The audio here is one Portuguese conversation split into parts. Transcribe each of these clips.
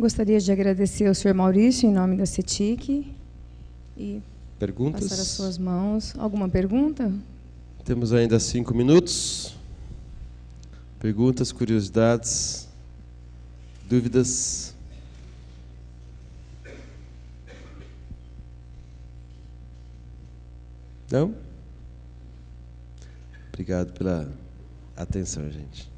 Gostaria de agradecer ao senhor Maurício, em nome da CETIC, e perguntas? passar às suas mãos. Alguma pergunta? Temos ainda 5 minutos. Perguntas, curiosidades, dúvidas? Não? Obrigado pela atenção, gente.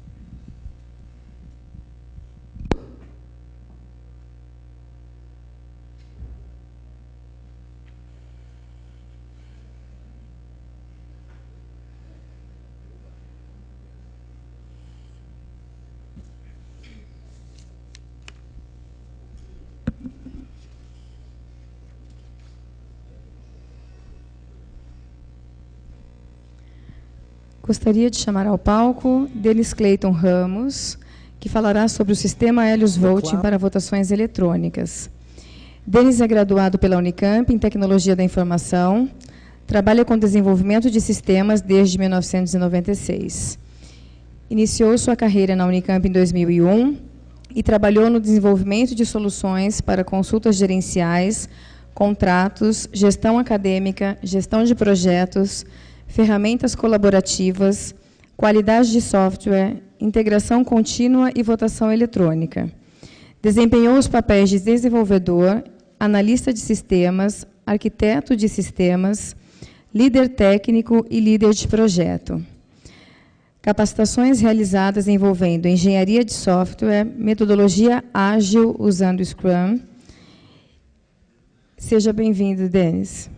Gostaria de chamar ao palco Denis Cleiton Ramos, que falará sobre o sistema Helios Voting para votações eletrônicas. Denis é graduado pela Unicamp em Tecnologia da Informação, trabalha com desenvolvimento de sistemas desde 1996. Iniciou sua carreira na Unicamp em 2001 e trabalhou no desenvolvimento de soluções para consultas gerenciais, contratos, gestão acadêmica, gestão de projetos, ferramentas colaborativas, qualidade de software, integração contínua e votação eletrônica. Desempenhou os papéis de desenvolvedor, analista de sistemas, arquiteto de sistemas, líder técnico e líder de projeto. Capacitações realizadas envolvendo engenharia de software, metodologia ágil usando Scrum. Seja bem-vindo, Denis.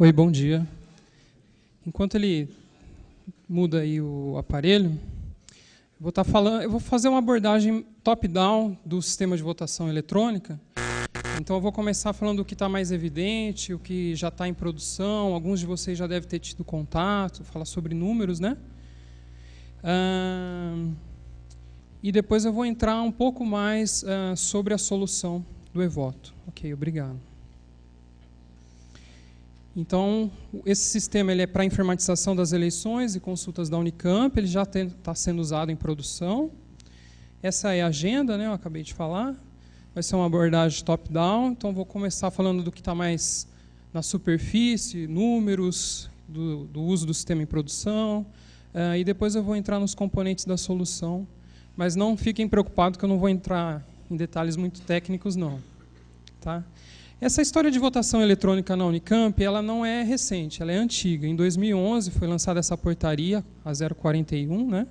Oi, bom dia. Enquanto ele muda aí o aparelho, eu vou fazer uma abordagem top-down do sistema de votação eletrônica. Então, eu vou começar falando do que está mais evidente, o que já está em produção. Alguns de vocês já devem ter tido contato, falar sobre números, né? E depois eu vou entrar um pouco mais sobre a solução do e-voto. Ok, obrigado. Então, esse sistema ele é para a informatização das eleições e consultas da Unicamp, ele já está sendo usado em produção. Essa é a agenda, né, eu acabei de falar. Vai ser uma abordagem top-down, então vou começar falando do que está mais na superfície, números, do uso do sistema em produção, e depois eu vou entrar nos componentes da solução. Mas não fiquem preocupados que eu não vou entrar em detalhes muito técnicos, não. Tá? Essa história de votação eletrônica na Unicamp, ela não é recente, ela é antiga. Em 2011 foi lançada essa portaria, a 041, né,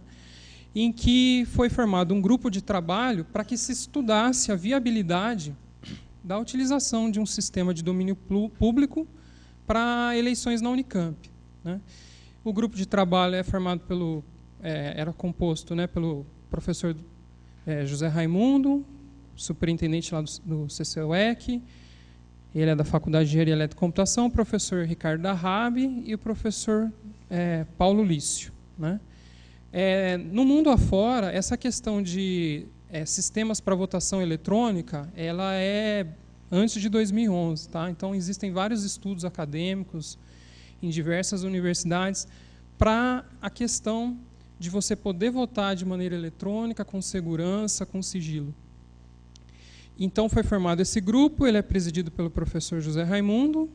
em que foi formado um grupo de trabalho para que se estudasse a viabilidade da utilização de um sistema de domínio público para eleições na Unicamp. Né. O grupo de trabalho é formado era composto, né, pelo professor José Raimundo, superintendente lá do CCUEC, ele é da Faculdade de Engenharia Elétrica e Computação, o professor Ricardo Darrabi e o professor Paulo Lício. Né? No mundo afora, essa questão de sistemas para votação eletrônica, ela é antes de 2011. Tá? Então, existem vários estudos acadêmicos em diversas universidades para a questão de você poder votar de maneira eletrônica, com segurança, com sigilo. Então, foi formado esse grupo, ele é presidido pelo professor José Raimundo.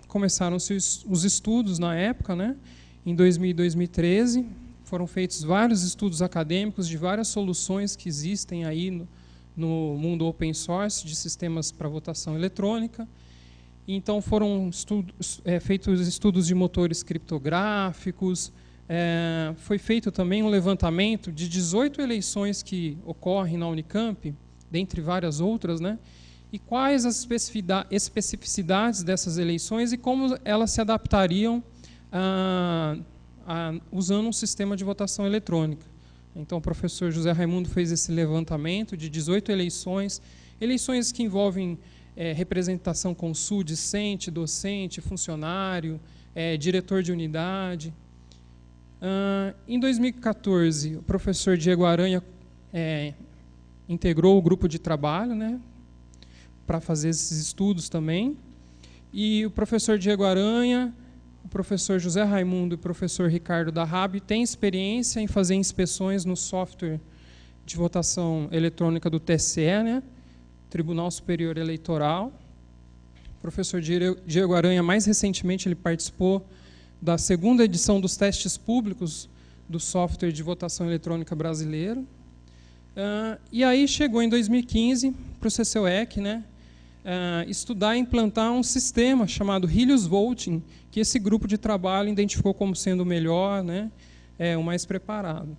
Começaram-se os estudos na época, né? Em 2000 e 2013, foram feitos vários estudos acadêmicos de várias soluções que existem aí no mundo open source de sistemas para votação eletrônica. Então, foram feitos estudos de motores criptográficos, foi feito também um levantamento de 18 eleições que ocorrem na Unicamp, dentre várias outras, né? E quais as especificidades dessas eleições e como elas se adaptariam usando um sistema de votação eletrônica. Então, o professor José Raimundo fez esse levantamento de 18 eleições que envolvem representação com discente, docente, funcionário, diretor de unidade. Em 2014, o professor Diego Aranha integrou o grupo de trabalho, né, para fazer esses estudos também. E o professor Diego Aranha o professor José Raimundo e o professor Ricardo da RAB têm experiência em fazer inspeções no software de votação eletrônica do TSE, né? Tribunal Superior Eleitoral. O professor Diego Aranha, mais recentemente, ele participou da segunda edição dos testes públicos do software de votação eletrônica brasileiro. E aí chegou em 2015 para o CCUEC, né, estudar e implantar um sistema chamado Helios Voting, que esse grupo de trabalho identificou como sendo o melhor, né, o mais preparado.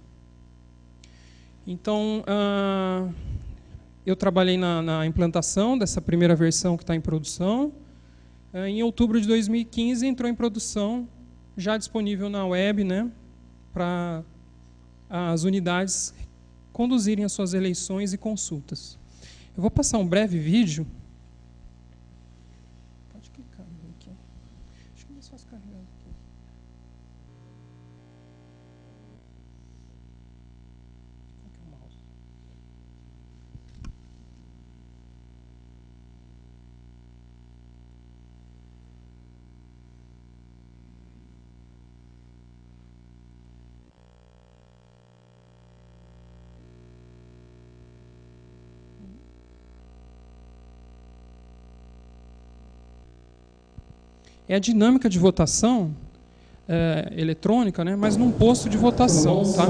Então, eu trabalhei na implantação dessa primeira versão que está em produção. Em outubro de 2015 entrou em produção, já disponível na web, né, para as unidades conduzirem as suas eleições e consultas. Eu vou passar um breve vídeo. Pode clicar aqui. Acho que é mais fácil carregar aqui. Qual que é o mouse? É a dinâmica de votação eletrônica, né, mas num posto de votação. Tá?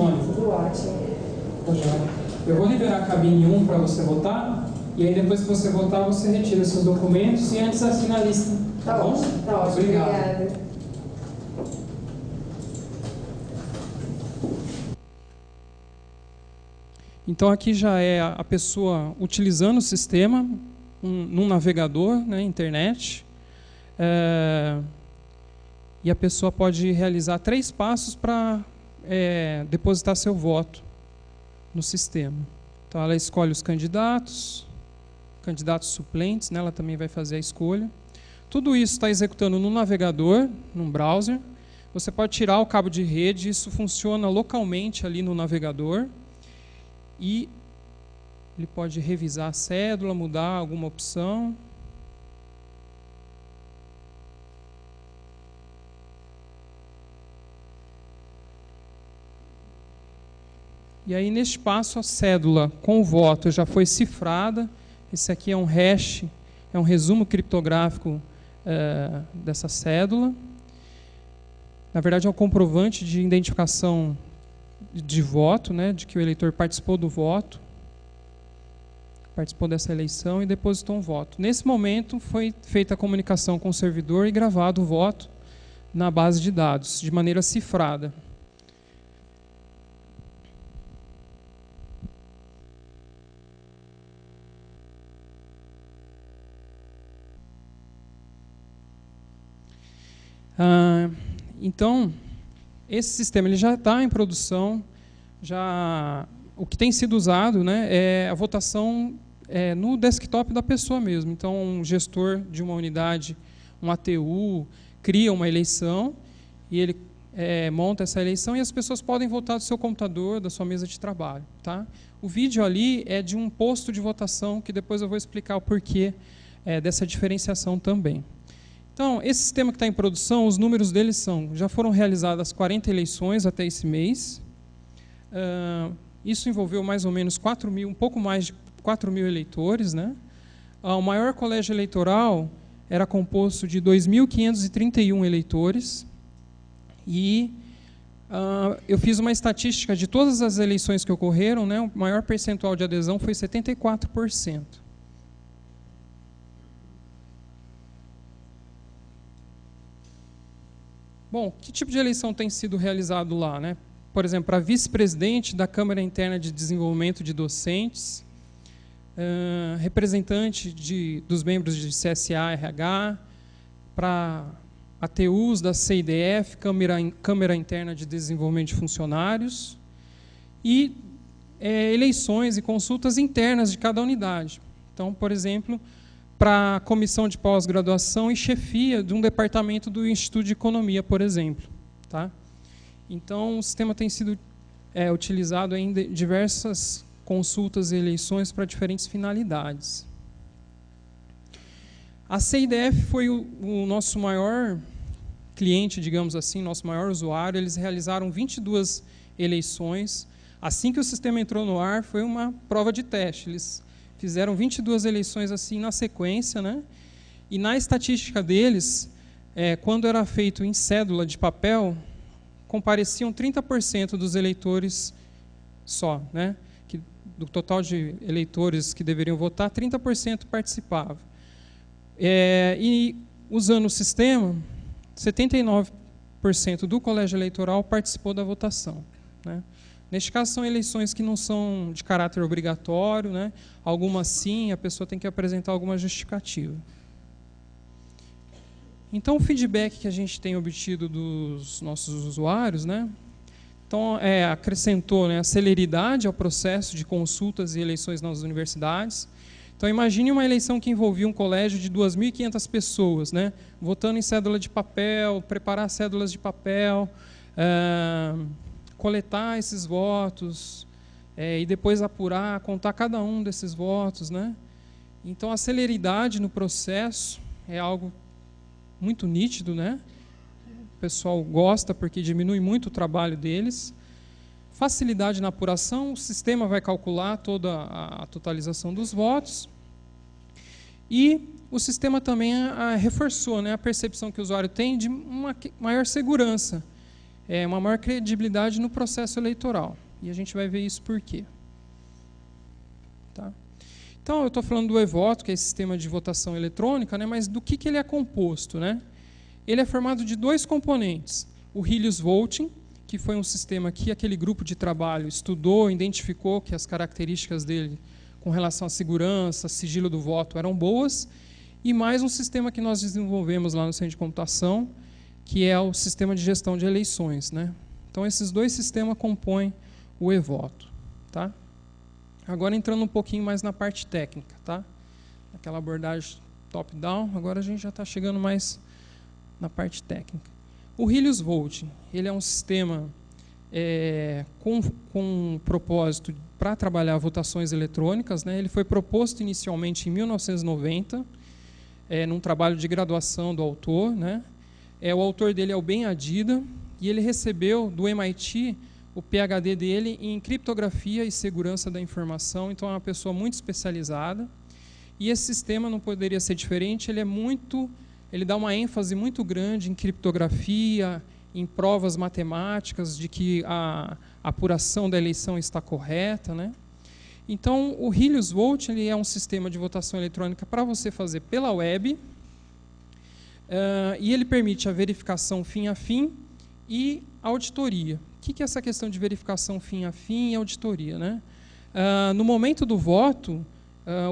Eu vou liberar a cabine 1 para você votar, e aí depois que você votar, você retira seus documentos e antes assina a lista. Tá bom? Tá ótimo. Obrigado. Obrigada. Então, aqui já é a pessoa utilizando o sistema, num navegador, né, internet. E a pessoa pode realizar 3 passos para depositar seu voto no sistema. Então, ela escolhe os candidatos suplentes, né, ela também vai fazer a escolha. Tudo isso está executando no navegador, num browser. Você pode tirar o cabo de rede, isso funciona localmente ali no navegador. E ele pode revisar a cédula, mudar alguma opção. E aí, neste passo, a cédula com o voto já foi cifrada. Esse aqui é um hash, é um resumo criptográfico dessa cédula. Na verdade, é um comprovante de identificação de voto, né, de que o eleitor participou do voto, participou dessa eleição e depositou um voto. Nesse momento, foi feita a comunicação com o servidor e gravado o voto na base de dados, de maneira cifrada. Então, esse sistema ele já está em produção. O que tem sido usado, né, é a votação no desktop da pessoa mesmo. Então, um gestor de uma unidade, um ATU, cria uma eleição e ele monta essa eleição e as pessoas podem votar do seu computador, da sua mesa de trabalho. Tá? O vídeo ali é de um posto de votação, que depois eu vou explicar o porquê dessa diferenciação também. Então, esse sistema que está em produção, os números deles já foram realizadas 40 eleições até esse mês. Isso envolveu mais ou menos 4.000, um pouco mais de 4.000 eleitores, né? O maior colégio eleitoral era composto de 2.531 eleitores. E eu fiz uma estatística de todas as eleições que ocorreram, né? O maior percentual de adesão foi 74%. Bom, que tipo de eleição tem sido realizado lá, né? Por exemplo, para vice-presidente da Câmara Interna de Desenvolvimento de Docentes, representante dos membros de CSA, RH, para ATUs da CIDF, Câmara Interna de Desenvolvimento de Funcionários, e eleições e consultas internas de cada unidade. Então, por exemplo, para a comissão de pós-graduação e chefia de um departamento do Instituto de Economia, por exemplo. Tá? Então, o sistema tem sido utilizado em diversas consultas e eleições para diferentes finalidades. A CIDF foi o nosso maior cliente, digamos assim, nosso maior usuário, eles realizaram 22 eleições. Assim que o sistema entrou no ar, foi uma prova de teste. Eles fizeram 22 eleições assim na sequência, né? E na estatística deles, quando era feito em cédula de papel, compareciam 30% dos eleitores só, né? Que, do total de eleitores que deveriam votar, 30% participavam. E usando o sistema, 79% do colégio eleitoral participou da votação, né? Neste caso, são eleições que não são de caráter obrigatório, né? Algumas sim, a pessoa tem que apresentar alguma justificativa. Então, o feedback que a gente tem obtido dos nossos usuários, né? Então, acrescentou, né, a celeridade ao processo de consultas e eleições nas universidades. Então, imagine uma eleição que envolvia um colégio de 2.500 pessoas, né? Votando em cédula de papel, preparar cédulas de papel, coletar esses votos e depois apurar, contar cada um desses votos, né? Então, a celeridade no processo é algo muito nítido, né? O pessoal gosta porque diminui muito o trabalho deles. Facilidade na apuração, o sistema vai calcular toda a totalização dos votos. E o sistema também reforçou, né, a percepção que o usuário tem de uma maior segurança, uma maior credibilidade no processo eleitoral. E a gente vai ver isso por quê. Tá? Então, eu estou falando do e-voto, que é esse sistema de votação eletrônica, né, mas do que ele é composto, né? Ele é formado de 2 componentes. O Helios Voting, que foi um sistema que aquele grupo de trabalho estudou, identificou que as características dele com relação à segurança, sigilo do voto eram boas, e mais um sistema que nós desenvolvemos lá no Centro de Computação, que é o sistema de gestão de eleições, né? Então, esses 2 sistemas compõem o e-voto. Tá? Agora, entrando um pouquinho mais na parte técnica, tá? Aquela abordagem top-down, agora a gente já está chegando mais na parte técnica. O Helios Voting, ele é um sistema com propósito para trabalhar votações eletrônicas, né? Ele foi proposto inicialmente em 1990, num trabalho de graduação do autor, né? O autor dele é o Ben Adida, e ele recebeu do MIT o PhD dele em criptografia e segurança da informação, então é uma pessoa muito especializada. E esse sistema não poderia ser diferente, ele dá uma ênfase muito grande em criptografia, em provas matemáticas de que a apuração da eleição está correta, né? Então, o Helios Voting ele é um sistema de votação eletrônica para você fazer pela web, e ele permite a verificação fim a fim e auditoria. O que é essa questão de verificação fim a fim e auditoria, né? No momento do voto,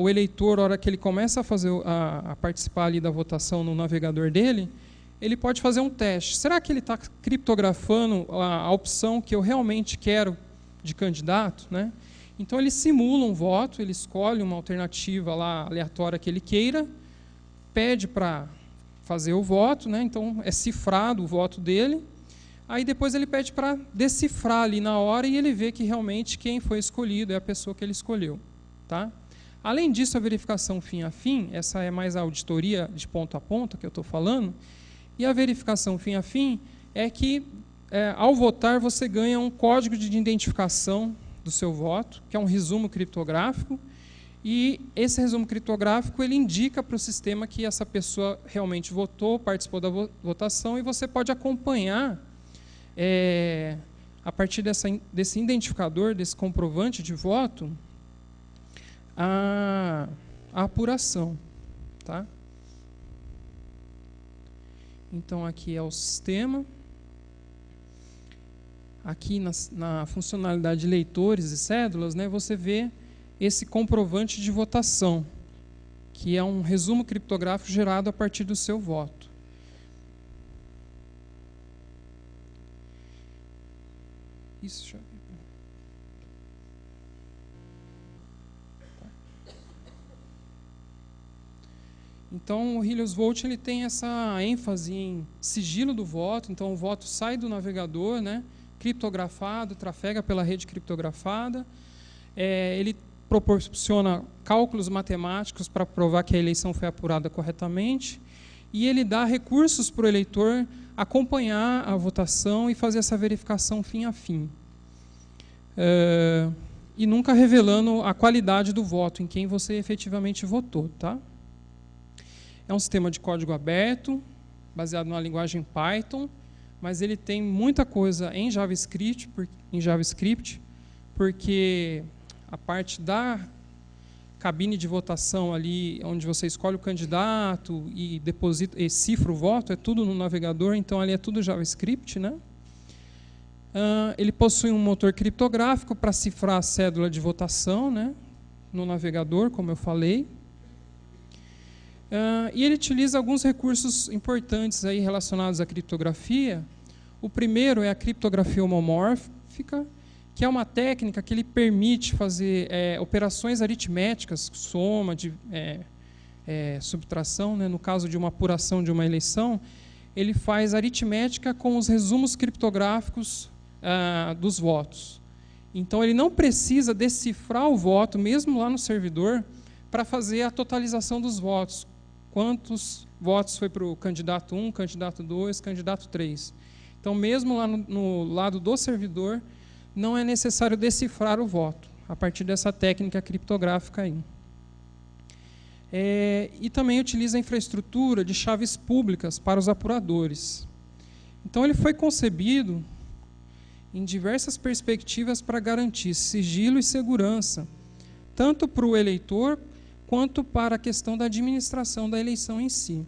o eleitor, na hora que ele começa a participar ali da votação no navegador dele, ele pode fazer um teste. Será que ele está criptografando a opção que eu realmente quero de candidato, né? Então, ele simula um voto, ele escolhe uma alternativa lá aleatória que ele queira, pede para fazer o voto, né? Então, é cifrado o voto dele. Aí, depois, ele pede para decifrar ali na hora e ele vê que realmente quem foi escolhido é a pessoa que ele escolheu. Tá? Além disso, a verificação fim a fim, essa é mais a auditoria de ponta a ponta que eu estou falando, e a verificação fim a fim é que, ao votar, você ganha um código de identificação do seu voto, que é um resumo criptográfico, e esse resumo criptográfico ele indica para o sistema que essa pessoa realmente votou, participou da votação, e você pode acompanhar, a partir desse identificador, desse comprovante de voto, a apuração. Tá? Então, aqui é o sistema. Aqui na funcionalidade de leitores e cédulas, né, você vê esse comprovante de votação, que é um resumo criptográfico gerado a partir do seu voto. Isso já... Então, o Helios Voting ele tem essa ênfase em sigilo do voto. Então, o voto sai do navegador, né, criptografado, trafega pela rede criptografada. Ele proporciona cálculos matemáticos para provar que a eleição foi apurada corretamente. e ele dá recursos para o eleitor acompanhar a votação e fazer essa verificação fim a fim. E nunca revelando a qualidade do voto, em quem você efetivamente votou. Tá? É um sistema de código aberto, baseado na linguagem Python, mas ele tem muita coisa em JavaScript, porque a parte da cabine de votação ali, onde você escolhe o candidato e deposita e cifra o voto, é tudo no navegador, então ali é tudo JavaScript, né? Ele possui um motor criptográfico para cifrar a cédula de votação, né? No navegador, como eu falei. E ele utiliza alguns recursos importantes aí relacionados à criptografia. O primeiro é a criptografia homomórfica, que é uma técnica que ele permite fazer operações aritméticas, soma, subtração, né? No caso de uma apuração de uma eleição, ele faz aritmética com os resumos criptográficos dos votos. Então, ele não precisa decifrar o voto, mesmo lá no servidor, para fazer a totalização dos votos. Quantos votos foi para o candidato 1, candidato 2, candidato 3. Então, mesmo lá no lado do servidor, não é necessário decifrar o voto, a partir dessa técnica criptográfica aí. E também utiliza a infraestrutura de chaves públicas para os apuradores. Então, ele foi concebido em diversas perspectivas para garantir sigilo e segurança, tanto para o eleitor quanto para a questão da administração da eleição em si.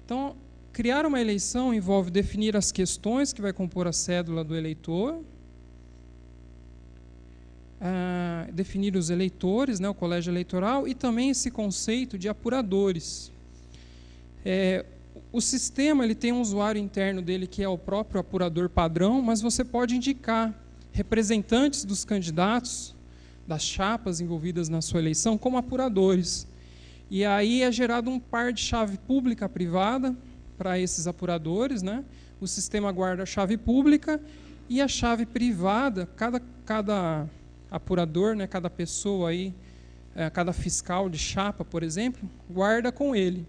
Então, criar uma eleição envolve definir as questões que vai compor a cédula do eleitor, definir os eleitores, né, o colégio eleitoral, e também esse conceito de apuradores. O sistema ele tem um usuário interno dele que é o próprio apurador padrão, mas você pode indicar representantes dos candidatos, das chapas envolvidas na sua eleição, como apuradores. E aí é gerado um par de chave pública-privada para esses apuradores, né? O sistema guarda a chave pública e a chave privada, cada apurador, né, cada pessoa aí, cada fiscal de chapa, por exemplo, guarda com ele.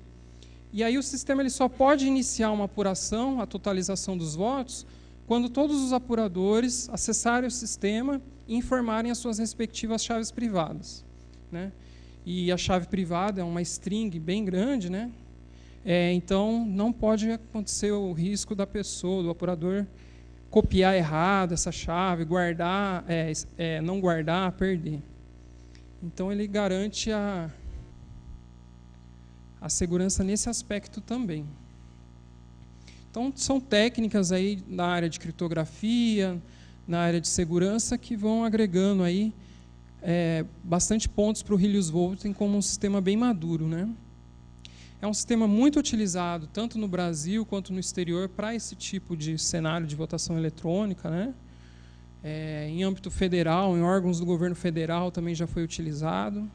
E aí o sistema ele só pode iniciar uma apuração, a totalização dos votos, quando todos os apuradores acessarem o sistema e informarem as suas respectivas chaves privadas, né? E a chave privada é uma string bem grande, né? Então não pode acontecer o risco da pessoa, do apurador, copiar errado essa chave, guardar, não guardar, perder. Então ele garante a segurança nesse aspecto também. Então são técnicas aí na área de criptografia, na área de segurança, que vão agregando aí bastante pontos para o Helios Voting como um sistema bem maduro, né? É um sistema muito utilizado, tanto no Brasil quanto no exterior, para esse tipo de cenário de votação eletrônica, né? Em âmbito federal, em órgãos do governo federal também já foi utilizado.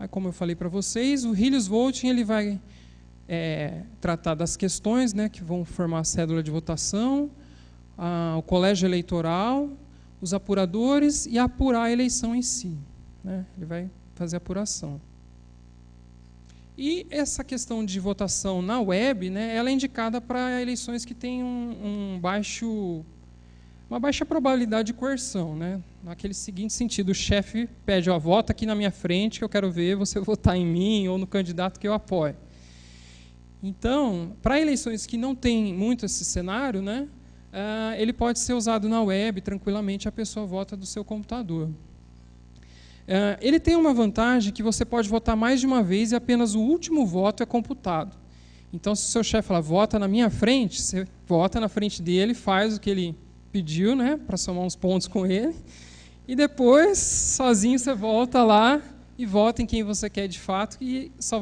Aí, como eu falei para vocês, o Helios Voting ele vai tratar das questões, né, que vão formar a cédula de votação, o colégio eleitoral, os apuradores e apurar a eleição em si, né? Ele vai fazer a apuração. E essa questão de votação na web, né, ela é indicada para eleições que têm uma baixa probabilidade de coerção, né? Naquele seguinte sentido, o chefe pede, vota aqui na minha frente que eu quero ver você votar em mim ou no candidato que eu apoio. Então, para eleições que não tem muito esse cenário, né, ele pode ser usado na web, tranquilamente a pessoa vota do seu computador. Ele tem uma vantagem que você pode votar mais de uma vez e apenas o último voto é computado. Então, se o seu chefe falar, vota na minha frente, você vota na frente dele, faz o que ele pediu, né, para somar uns pontos com ele, e depois, sozinho, você volta lá e vota em quem você quer de fato, e só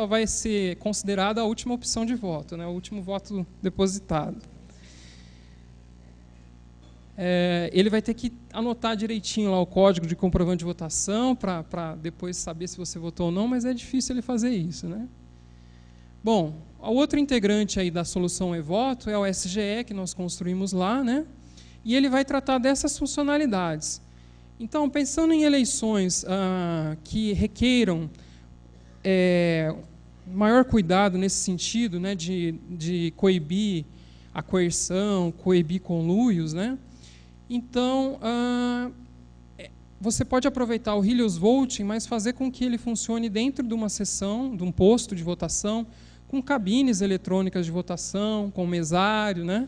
vai ser considerada a última opção de voto, né, o último voto depositado. Ele vai ter que anotar direitinho lá o código de comprovante de votação para depois saber se você votou ou não, mas é difícil ele fazer isso, né? Bom, o outro integrante aí da solução eVoto é o SGE, que nós construímos lá, né? E ele vai tratar dessas funcionalidades. Então, pensando em eleições que requeiram maior cuidado nesse sentido, né, de coibir a coerção, coibir conluios, né? Então, você pode aproveitar o Helios Voting, mas fazer com que ele funcione dentro de uma sessão, de um posto de votação, com cabines eletrônicas de votação, com mesário, né?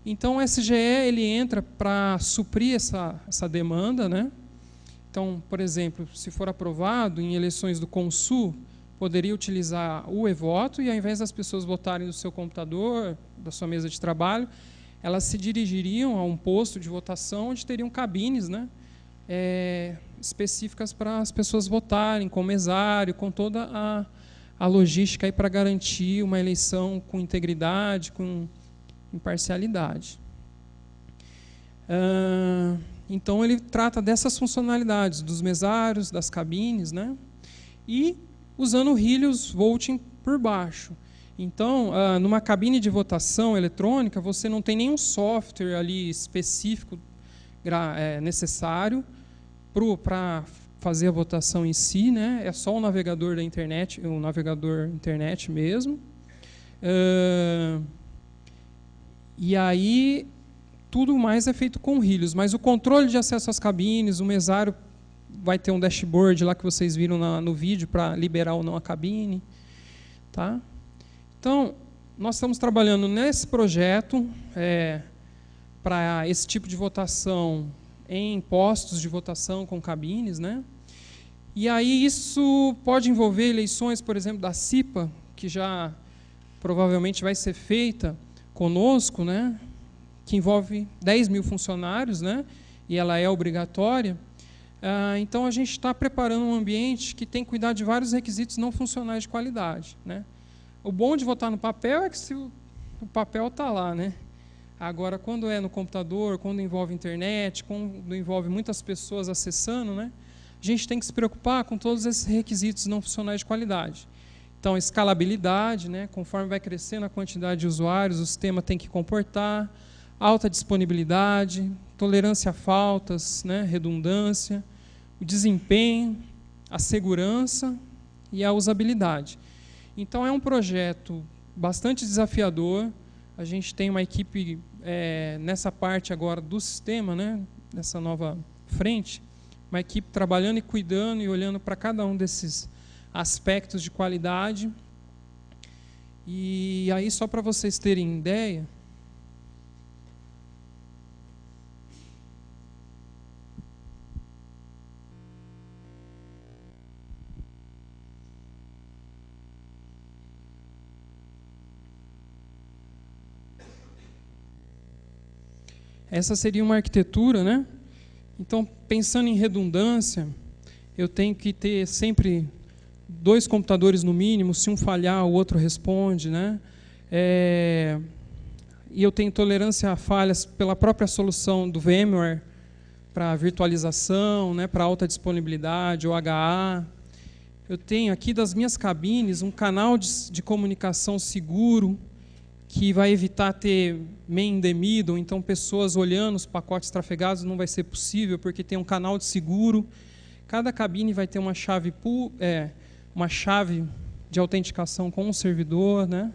Então, o SGE ele entra para suprir essa demanda, né? Então, por exemplo, se for aprovado em eleições do Consul, poderia utilizar o e-voto e, ao invés das pessoas votarem do seu computador, da sua mesa de trabalho, elas se dirigiriam a um posto de votação onde teriam cabines, né, específicas para as pessoas votarem, com mesário, com toda a logística para garantir uma eleição com integridade, com imparcialidade. Então, ele trata dessas funcionalidades, dos mesários, das cabines, né, e usando o Helios Voting por baixo. Então, numa cabine de votação eletrônica, você não tem nenhum software ali específico necessário para fazer a votação em si, né? É só o navegador da internet, o navegador internet mesmo. E aí, tudo mais é feito com o Helios, mas o controle de acesso às cabines, o mesário vai ter um dashboard lá que vocês viram no vídeo para liberar ou não a cabine. Tá? Então, nós estamos trabalhando nesse projeto para esse tipo de votação em postos de votação com cabines, né? E aí isso pode envolver eleições, por exemplo, da CIPA, que já provavelmente vai ser feita conosco, né? Que envolve 10 mil funcionários, né? E ela é obrigatória. Então, a gente está preparando um ambiente que tem que cuidar de vários requisitos não funcionais de qualidade, né? O bom de votar no papel é que se o papel está lá, né? Agora, quando é no computador, quando envolve internet, quando envolve muitas pessoas acessando, né? A gente tem que se preocupar com todos esses requisitos não funcionais de qualidade. Então, escalabilidade, né? Conforme vai crescendo a quantidade de usuários, o sistema tem que comportar, alta disponibilidade, tolerância a faltas, né? Redundância, o desempenho, a segurança e a usabilidade. Então, é um projeto bastante desafiador. A gente tem uma equipe nessa parte agora do sistema, né, nessa nova frente, uma equipe trabalhando e cuidando e olhando para cada um desses aspectos de qualidade. E aí, só para vocês terem ideia, essa seria uma arquitetura, né? Então, pensando em redundância, eu tenho que ter sempre 2 computadores no mínimo, se um falhar, o outro responde, né? E eu tenho tolerância a falhas pela própria solução do VMware para virtualização, né, para alta disponibilidade, OHA. Eu tenho aqui das minhas cabines um canal de comunicação seguro, que vai evitar ter man in the middle, então pessoas olhando os pacotes trafegados não vai ser possível, porque tem um canal de seguro. Cada cabine vai ter uma chave de autenticação com um servidor, né?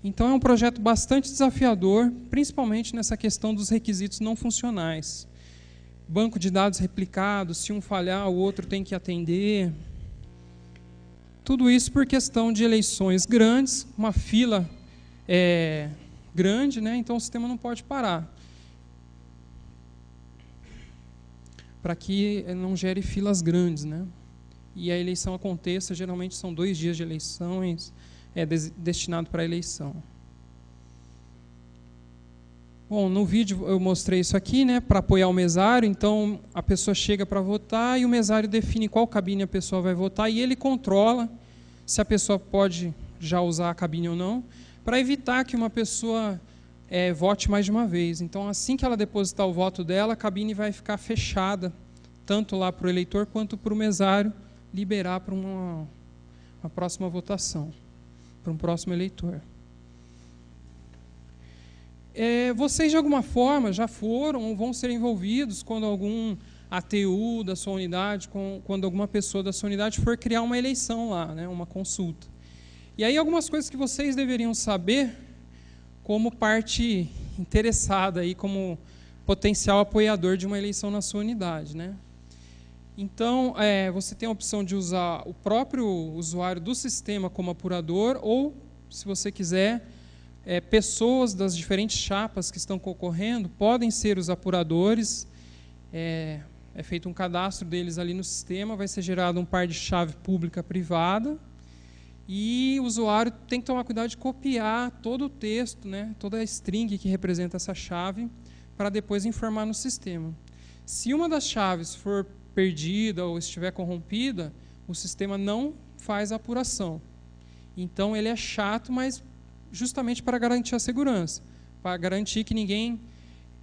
Então, é um projeto bastante desafiador, principalmente nessa questão dos requisitos não funcionais. Banco de dados replicado, se um falhar, o outro tem que atender. Tudo isso por questão de eleições grandes, uma fila grande, né? Então o sistema não pode parar. Para que não gere filas grandes, né? E a eleição aconteça, geralmente são 2 dias de eleições, destinado para a eleição. Bom, no vídeo eu mostrei isso aqui, né, para apoiar o mesário. Então a pessoa chega para votar e o mesário define qual cabine a pessoa vai votar e ele controla se a pessoa pode já usar a cabine ou não, para evitar que uma pessoa vote mais de uma vez. Então, assim que ela depositar o voto dela, a cabine vai ficar fechada, tanto lá para o eleitor quanto para o mesário liberar para uma próxima votação, para um próximo eleitor. Vocês, de alguma forma, já foram ou vão ser envolvidos quando algum ATU da sua unidade, quando alguma pessoa da sua unidade for criar uma eleição lá, né, uma consulta. E aí algumas coisas que vocês deveriam saber como parte interessada, aí, como potencial apoiador de uma eleição na sua unidade, né? Então, você tem a opção de usar o próprio usuário do sistema como apurador, ou, se você quiser, pessoas das diferentes chapas que estão concorrendo podem ser os apuradores. É feito um cadastro deles ali no sistema, vai ser gerado um par de chave pública-privada, e o usuário tem que tomar cuidado de copiar todo o texto, né, toda a string que representa essa chave, para depois informar no sistema. Se uma das chaves for perdida ou estiver corrompida, o sistema não faz a apuração. Então, ele é chato, mas justamente para garantir a segurança, para garantir que ninguém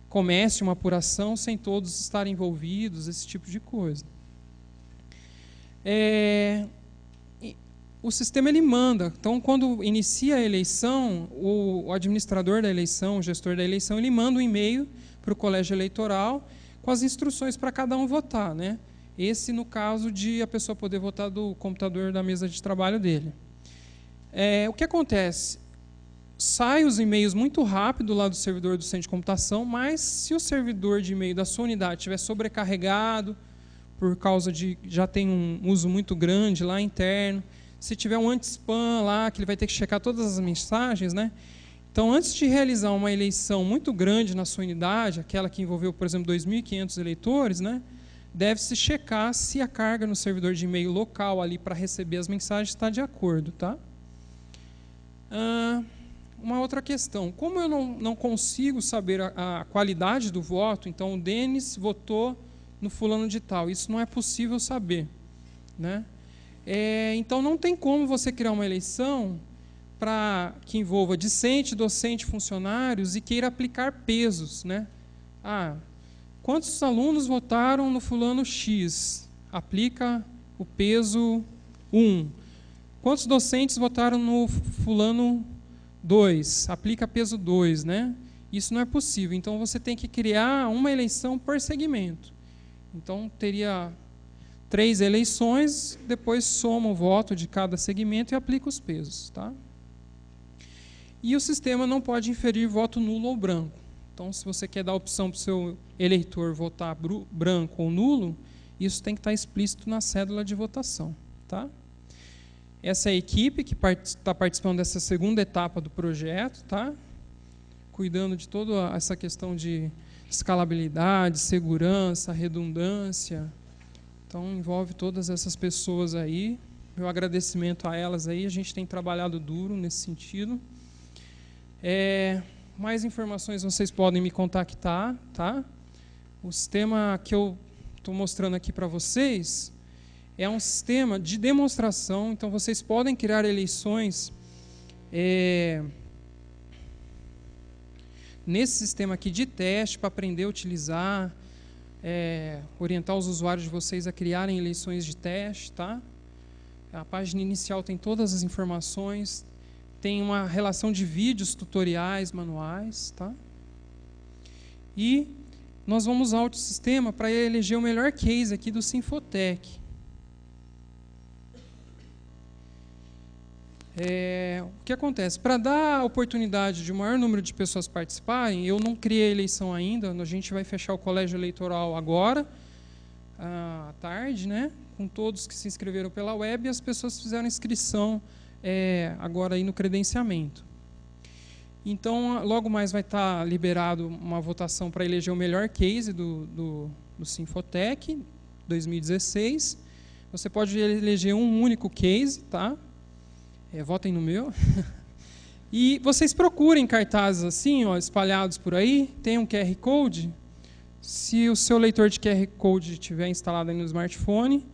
comece uma apuração sem todos estarem envolvidos, esse tipo de coisa. O sistema ele manda. Então, quando inicia a eleição, o administrador da eleição, o gestor da eleição, ele manda um e-mail para o colégio eleitoral com as instruções para cada um votar, né? Esse, no caso de a pessoa poder votar do computador da mesa de trabalho dele. O que acontece? Sai os e-mails muito rápido lá do servidor do centro de computação, mas se o servidor de e-mail da sua unidade estiver sobrecarregado, por causa de já tem um uso muito grande lá interno, se tiver um anti-spam lá, que ele vai ter que checar todas as mensagens, né? Então, antes de realizar uma eleição muito grande na sua unidade, aquela que envolveu, por exemplo, 2.500 eleitores, né, deve-se checar se a carga no servidor de e-mail local ali para receber as mensagens está de acordo, tá? Uma outra questão, como eu não consigo saber a qualidade do voto, então o Denis votou no fulano de tal, isso não é possível saber, né? Então não tem como você criar uma eleição que envolva discente, docente, funcionários e queira aplicar pesos, né? Quantos alunos votaram no fulano X? Aplica o peso 1. Quantos docentes votaram no fulano 2? Aplica peso 2, né? Isso não é possível. Então, você tem que criar uma eleição por segmento. Então, teria 3 eleições, depois soma o voto de cada segmento e aplica os pesos, tá? E o sistema não pode inferir voto nulo ou branco. Então, se você quer dar a opção para o seu eleitor votar branco ou nulo, isso tem que estar explícito na cédula de votação, tá? Essa é a equipe que está participando dessa segunda etapa do projeto, tá? Cuidando de toda essa questão de escalabilidade, segurança, redundância. Então, envolve todas essas pessoas aí. Meu agradecimento a elas aí. A gente tem trabalhado duro nesse sentido. Mais informações vocês podem me contactar, tá? O sistema que eu estou mostrando aqui para vocês é um sistema de demonstração, então vocês podem criar eleições nesse sistema aqui de teste para aprender a utilizar, orientar os usuários de vocês a criarem eleições de teste, tá? A página inicial tem todas as informações, tem uma relação de vídeos, tutoriais, manuais, tá? E nós vamos usar o sistema para eleger o melhor case aqui do Sinfotec. O que acontece? Para dar a oportunidade de um maior número de pessoas participarem, eu não criei a eleição ainda, a gente vai fechar o colégio eleitoral agora, à tarde, né? Com todos que se inscreveram pela web, e as pessoas fizeram inscrição agora aí no credenciamento. Então, logo mais vai estar liberado uma votação para eleger o melhor case do Sinfotec 2016. Você pode eleger um único case, tá? Votem no meu. E vocês procurem cartazes assim, ó, espalhados por aí, tem um QR Code. Se o seu leitor de QR Code estiver instalado aí no smartphone,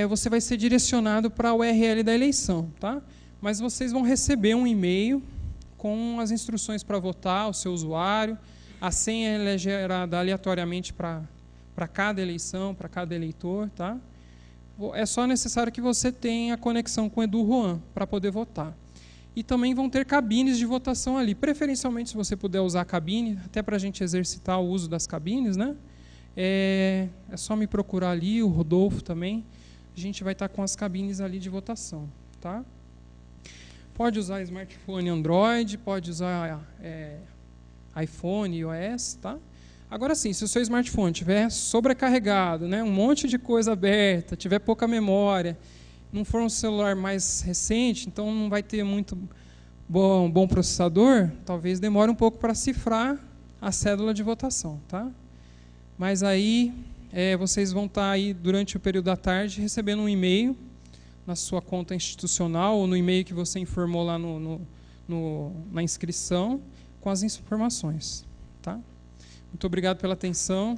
você vai ser direcionado para a URL da eleição, tá? Mas vocês vão receber um e-mail com as instruções para votar, o seu usuário, a senha é gerada aleatoriamente para cada eleição, para cada eleitor, tá? É só necessário que você tenha conexão com o Edu Juan para poder votar. E também vão ter cabines de votação ali. Preferencialmente, se você puder usar a cabine, até para a gente exercitar o uso das cabines, né? É só me procurar ali, o Rodolfo também. A gente vai estar com as cabines ali de votação, tá? Pode usar smartphone Android, pode usar iPhone, iOS, tá? Agora sim, se o seu smartphone estiver sobrecarregado, né, um monte de coisa aberta, tiver pouca memória, não for um celular mais recente, então não vai ter muito bom processador, talvez demore um pouco para cifrar a cédula de votação, tá? Mas aí vocês vão estar aí durante o período da tarde recebendo um e-mail na sua conta institucional ou no e-mail que você informou lá na inscrição com as informações, tá? Muito obrigado pela atenção.